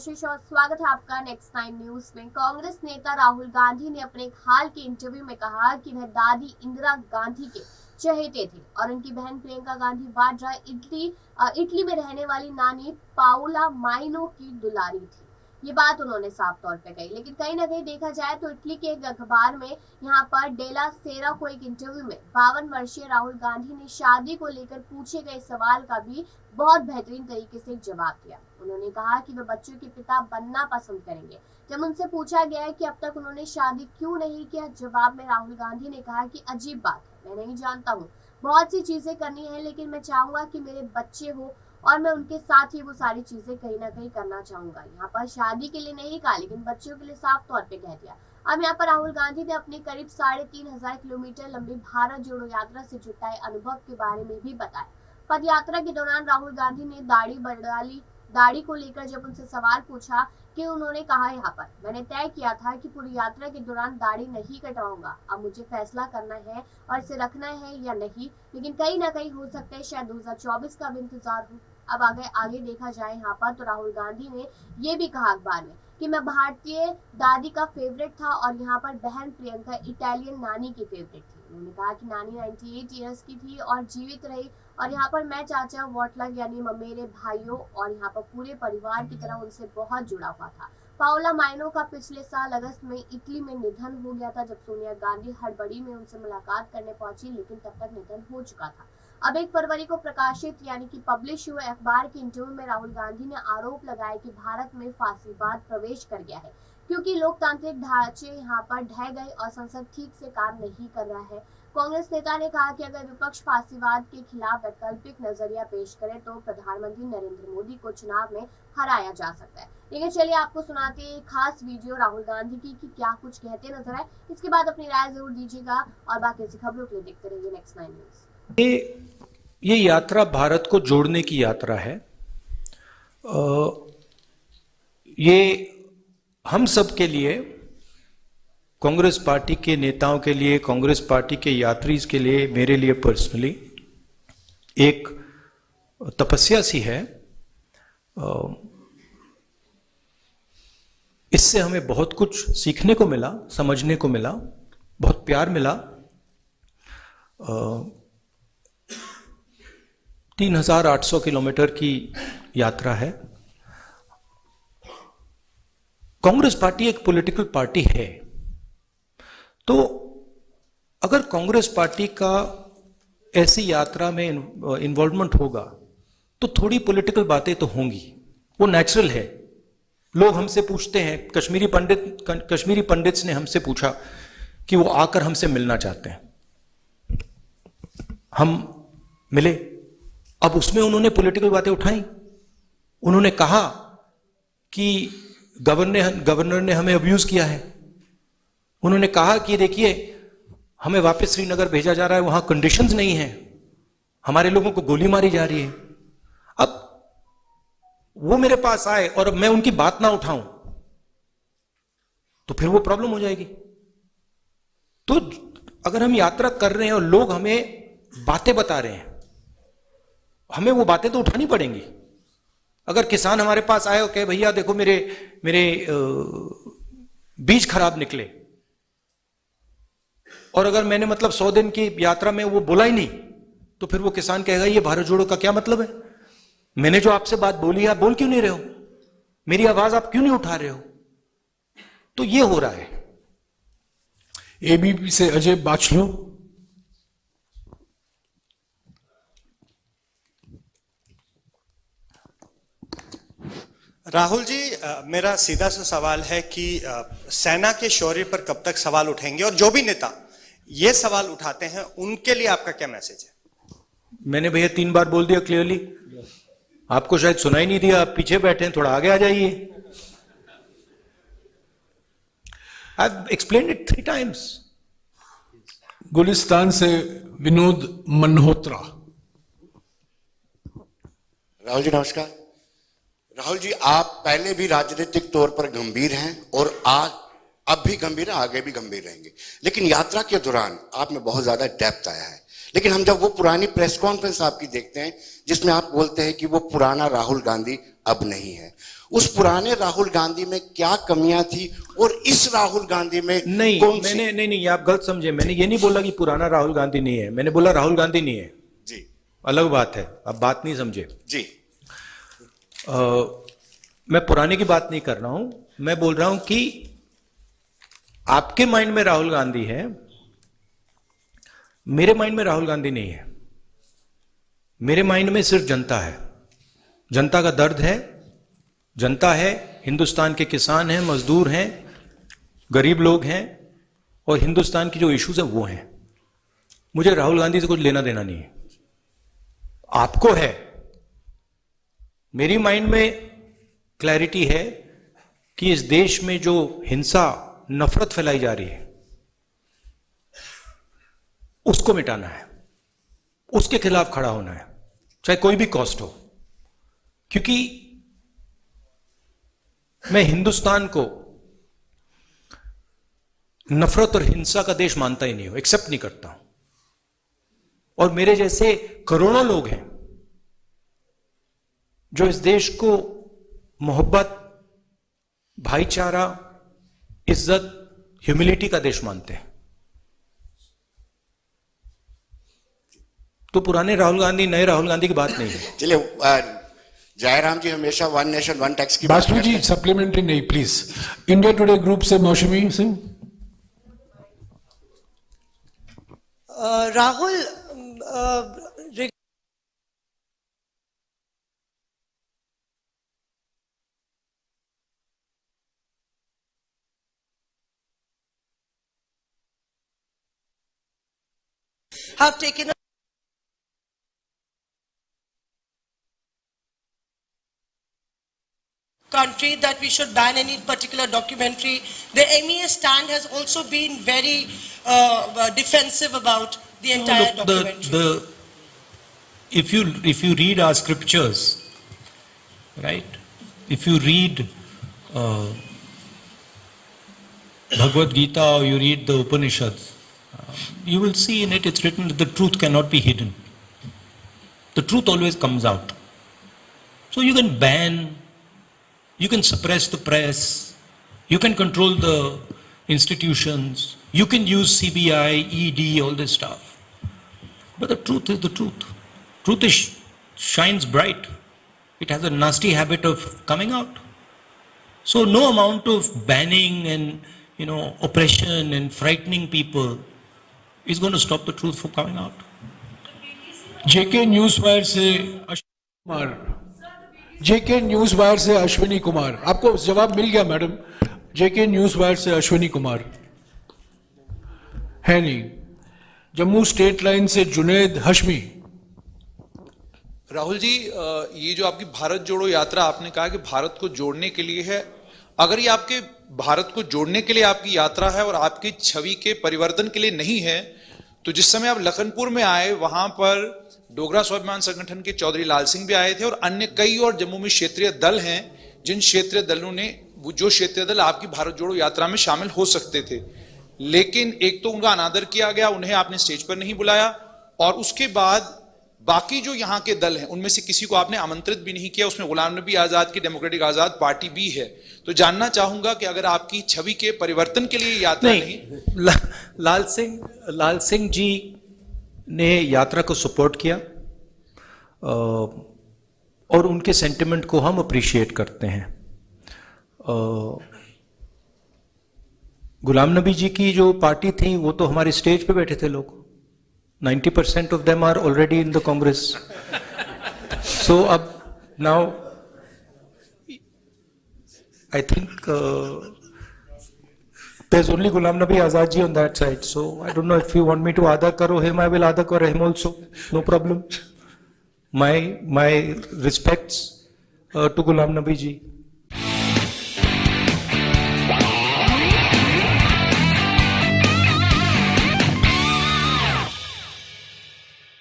आशीष और स्वागत है आपका नेक्स्ट 9 न्यूज में। कांग्रेस नेता राहुल गांधी ने अपने एक हाल के इंटरव्यू में कहा कि वह दादी इंदिरा गांधी के चहेते थे और उनकी बहन प्रियंका गांधी वाड्रा इटली में रहने वाली नानी पाओला माइनो की दुलारी थी। ये बात उन्होंने साफ तौर पे कही, लेकिन कहीं ना कहीं देखा जाए तो इटली के एक अखबार में यहाँ पर डेला सेरा को एक इंटरव्यू में 52 वर्षीय राहुल गांधी ने शादी को लेकर पूछे गए सवाल का भी बहुत बेहतरीन तरीके से जवाब दिया। उन्होंने कहा कि वे बच्चों के पिता बनना पसंद करेंगे। जब उनसे पूछा गया कि अब तक उन्होंने शादी क्यों नहीं किया, जवाब में राहुल गांधी ने कहा कि अजीब बात है, मैं नहीं जानता हूँ, बहुत सी चीजें करनी है, लेकिन मैं चाहूंगा कि मेरे बच्चे हो और मैं उनके साथ ही वो सारी चीजें कहीं ना कहीं करना चाहूंगा। यहाँ पर शादी के लिए नहीं कहा, लेकिन बच्चों के लिए साफ तौर पे कह दिया। अब यहाँ पर राहुल गांधी ने अपने करीब 3,500 किलोमीटर लंबी भारत जोड़ो यात्रा से जुटाए अनुभव के बारे में भी बताया। पद यात्रा के दौरान राहुल गांधी ने दाढ़ी को लेकर जब उनसे सवाल पूछा कि उन्होंने कहा, यहाँ पर मैंने तय किया था कि पूरी यात्रा के दौरान दाढ़ी नहीं कटवाऊंगा। अब मुझे फैसला करना है और इसे रखना है या नहीं, लेकिन कहीं ना कहीं हो सकता है शायद 2024 का भी इंतजार हो। अब आगे देखा जाए यहाँ पर तो राहुल गांधी ने ये भी कहा अखबार में कि मैं भारतीय दादी का फेवरेट था और यहाँ पर बहन प्रियंका इटालियन नानी की फेवरेट थी। उन्होंने कहा कि नानी 98 ईयर्स की थी और जीवित रही और यहाँ पर मैं चाचा वॉटलग यानी मेरे भाइयों और यहाँ पर पूरे परिवार की तरह उनसे बहुत जुड़ा हुआ था। पाओला माइनो का पिछले साल अगस्त में इटली में निधन हो गया था, जब सोनिया गांधी हड़बड़ी में उनसे मुलाकात करने पहुंची, लेकिन तब तक निधन हो चुका था। अब 1 फरवरी को प्रकाशित यानी कि पब्लिश हुए अखबार के इंटरव्यू में राहुल गांधी ने आरोप लगाया कि भारत में फासीवाद प्रवेश कर गया है क्योंकि लोकतांत्रिक ढांचे यहाँ पर ढह गए और संसद ठीक से काम नहीं कर रहा है। कांग्रेस नेता ने कहा कि अगर विपक्ष फासीवाद के खिलाफ वैकल्पिक नजरिया पेश करे तो प्रधानमंत्री नरेंद्र मोदी को चुनाव में हराया जा सकता है। लेकिन चलिए आपको सुनाते हैं खास वीडियो राहुल गांधी की कि क्या कुछ कहते नजर आए। इसके बाद अपनी राय जरूर दीजिएगा और बाकी ऐसी खबरों के लिए देखते रहिए नेक्स्ट 9 न्यूज। ये यात्रा भारत को जोड़ने की यात्रा है। ये हम सब के लिए, कांग्रेस पार्टी के नेताओं के लिए, कांग्रेस पार्टी के यात्रीज के लिए, मेरे लिए पर्सनली एक तपस्या सी है। इससे हमें बहुत कुछ सीखने को मिला, समझने को मिला, बहुत प्यार मिला। 3,800 किलोमीटर की यात्रा है। कांग्रेस पार्टी एक पॉलिटिकल पार्टी है, तो अगर कांग्रेस पार्टी का ऐसी यात्रा में इन्वॉल्वमेंट होगा तो थोड़ी पॉलिटिकल बातें तो होंगी, वो नेचुरल है। लोग हमसे पूछते हैं, कश्मीरी पंडित्स ने हमसे पूछा कि वो आकर हमसे मिलना चाहते हैं, हम मिले। अब उसमें उन्होंने पॉलिटिकल बातें उठाई। उन्होंने कहा कि गवर्नर ने हमें अब्यूज किया है। उन्होंने कहा कि देखिए, हमें वापस श्रीनगर भेजा जा रहा है, वहां कंडीशंस नहीं है, हमारे लोगों को गोली मारी जा रही है। अब वो मेरे पास आए और मैं उनकी बात ना उठाऊं तो फिर वो प्रॉब्लम हो जाएगी। तो अगर हम यात्रा कर रहे हैं और लोग हमें बातें बता रहे हैं, हमें वो बातें तो उठानी पड़ेंगी। अगर किसान हमारे पास आए और कहे भैया देखो मेरे बीज खराब निकले, और अगर मैंने 100 दिन की यात्रा में वो बोला ही नहीं, तो फिर वो किसान कहेगा ये भारत जोड़ो का क्या मतलब है? मैंने जो आपसे बात बोली है आप बोल क्यों नहीं रहे हो? मेरी आवाज आप क्यों नहीं उठा रहे हो? तो ये हो रहा है। एबीपी से अजय बाचलू। राहुल जी, मेरा सीधा सा सवाल है कि सेना के शौर्य पर कब तक सवाल उठेंगे, और जो भी नेता ये सवाल उठाते हैं उनके लिए आपका क्या मैसेज है? मैंने भैया 3 बार बोल दिया क्लियरली, आपको शायद सुनाई नहीं दिया, आप पीछे बैठे हैं, थोड़ा आगे आ जाइए। I have explained it 3 times। Gulistan से विनोद मल्होत्रा। राहुल जी नमस्कार। राहुल जी, आप पहले भी राजनीतिक तौर पर गंभीर हैं और आज अब भी गंभीर हैं, आगे भी गंभीर रहेंगे, लेकिन यात्रा के दौरान आप में बहुत ज्यादा डेप्थ आया है। लेकिन हम जब वो पुरानी प्रेस कॉन्फ्रेंस आपकी देखते हैं जिसमें आप बोलते हैं कि वो पुराना राहुल गांधी अब नहीं है, उस पुराने राहुल गांधी में क्या कमियां थी और इस राहुल गांधी में नहीं, कौन मैंने नहीं, आप गलत समझे। मैंने ये नहीं बोला कि पुराना राहुल गांधी नहीं है, मैंने बोला राहुल गांधी नहीं है, जी अलग बात है। अब बात नहीं समझे। जी मैं पुराने की बात नहीं कर रहा हूं, मैं बोल रहा हूं कि आपके माइंड में राहुल गांधी है, मेरे माइंड में राहुल गांधी नहीं है। मेरे माइंड में सिर्फ जनता है, जनता का दर्द है, जनता है, हिंदुस्तान के किसान हैं, मजदूर हैं, गरीब लोग हैं और हिंदुस्तान की जो इश्यूज है वो हैं। मुझे राहुल गांधी से कुछ लेना देना नहीं है, आपको है। मेरी माइंड में क्लैरिटी है कि इस देश में जो हिंसा, नफरत फैलाई जा रही है उसको मिटाना है, उसके खिलाफ खड़ा होना है, चाहे कोई भी कॉस्ट हो। क्योंकि मैं हिंदुस्तान को नफरत और हिंसा का देश मानता ही नहीं हूं, एक्सेप्ट नहीं करता हूं। और मेरे जैसे करोड़ों लोग हैं जो इस देश को मोहब्बत, भाईचारा, इज्जत, ह्यूमिलिटी का देश मानते हैं। तो पुराने राहुल गांधी, नए राहुल गांधी की बात नहीं है। चलिए, जयराम जी हमेशा वन नेशन वन टैक्स की बात बासलू करते जी हैं। सप्लीमेंट्री नहीं प्लीज। इंडिया टुडे ग्रुप से मौसमी Singh. Rahul, have taken a country that we should ban any particular documentary. The MEA stand has also been very defensive about the entire Look, documentary. if you read our scriptures, right? If you read Bhagavad Gita or you read the Upanishads, you will see in it it's written that the truth cannot be hidden. The truth always comes out. So you can ban, you can suppress the press, you can control the institutions, you can use CBI, ED, all this stuff. But the truth is the truth. Truth shines bright. It has a nasty habit of coming out. So no amount of banning and oppression and frightening people is going to stop the truth from coming out. JK news wire से Ashwini Kumar. JK news wire से अश्विनी कुमार, आपको जवाब मिल गया madam. जेके news wire से अश्विनी कुमार है नहीं। Jammu state line से जुनैद हशमी। राहुल जी, ये जो आपकी भारत जोड़ो यात्रा, आपने कहा कि भारत को जोड़ने के लिए है। अगर ये आपके भारत को जोड़ने के लिए आपकी यात्रा है और आपकी छवि के परिवर्तन के लिए नहीं है, तो जिस समय आप लखनपुर में आए वहां पर डोगरा स्वाभिमान संगठन के चौधरी लाल सिंह भी आए थे और अन्य कई और जम्मू में क्षेत्रीय दल हैं जिन क्षेत्रीय दलों ने, जो क्षेत्रीय दल आपकी भारत जोड़ो यात्रा में शामिल हो सकते थे, लेकिन एक तो उनका अनादर किया गया, उन्हें आपने स्टेज पर नहीं बुलाया, और उसके बाद बाकी जो यहाँ के दल हैं उनमें से किसी को आपने आमंत्रित भी नहीं किया। उसमें गुलाम नबी आजाद की डेमोक्रेटिक आजाद पार्टी भी है। तो जानना चाहूंगा कि अगर आपकी छवि के परिवर्तन के लिए यात्रा नहीं, लाल सिंह जी ने यात्रा को सपोर्ट किया और उनके सेंटिमेंट को हम अप्रिशिएट करते हैं। गुलाम नबी जी की जो पार्टी थी वो तो हमारे स्टेज पे बैठे थे लोग। 90% of them are already in the Congress. So now I think there's only Ghulam Nabi Azad ji on that side. So I don't know if you want me to adar karo him, I will adar karo him also. No problem. My respects to Ghulam Nabi ji.